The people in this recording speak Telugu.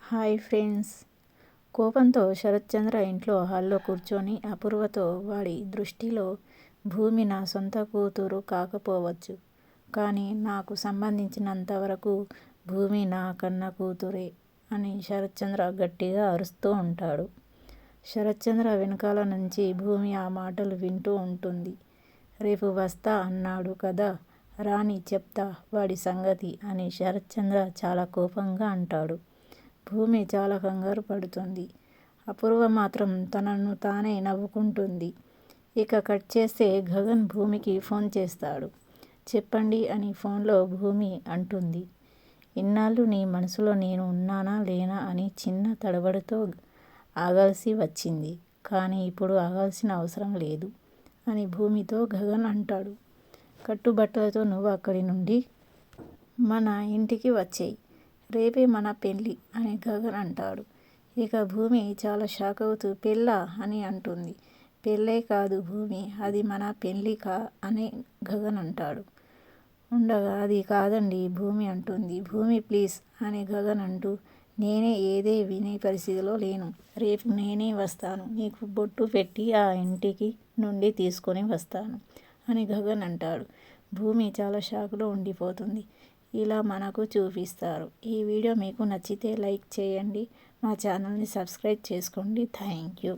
Hi friends. కోపంతో శరత్చంద్ర ఇంట్లో హాల్లో కూర్చొని అపూర్వతో వాడి దృష్టిలో భూమి నా సొంత కూతురు కాకపోవచ్చు, కానీ నాకు సంబంధించినంతవరకు భూమి నా కన్న కూతురే అని శరత్చంద్ర గట్టిగా అరుస్తూ ఉంటాడు. శరత్చంద్ర వెనకాల నుంచి భూమి ఆ మాటలు వింటూ ఉంటుంది. రేపు వస్తా అన్నాడు కదా, రాని చెప్తా వాడి సంగతి అని శరత్చంద్ర చాలా కోపంగా అంటాడు. భూమి చాలా కంగారు పడుతుంది. అపూర్వ మాత్రం తనను తానే నవ్వుకుంటుంది. ఇక కట్ చేస్తే గగన్ భూమికి ఫోన్ చేస్తాడు. చెప్పండి అని ఫోన్లో భూమి అంటుంది. ఇన్నాళ్ళు నీ మనసులో నేను ఉన్నానా లేనా అని చిన్న తడబడితో ఆగాల్సి వచ్చింది, కానీ ఇప్పుడు ఆగాల్సిన అవసరం లేదు అని భూమితో గగన్ అంటాడు. కట్టుబట్టలతో నువ్వు అక్కడి నుండి మన ఇంటికి వచ్చేయి, రేపే మన పెళ్ళి అని గగన్ అంటాడు. ఇక భూమి చాలా షాక్ అవుతూ పెళ్ళా అని అంటుంది. పెళ్ళే కాదు భూమి, అది మన పెళ్ళి అని గగన్ అంటాడు. ఉండగా అది కాదండి భూమి అంటుంది. భూమి ప్లీజ్ అని గగన్ అంటూ నేనే ఏదే వినే పరిస్థితిలో లేను, రేపు నేనే వస్తాను, నీకు బొట్టు పెట్టి ఆ ఇంటికి నుండి తీసుకొని వస్తాను అని గగన్ అంటాడు. భూమి చాలా షాక్లో ఉండిపోతుంది. ఇలా మనకు చూపిస్తారు. ఈ వీడియో మీకు నచ్చితే లైక్ చేయండి, మా ఛానల్ని సబ్స్క్రైబ్ చేసుకోండి. Thank you.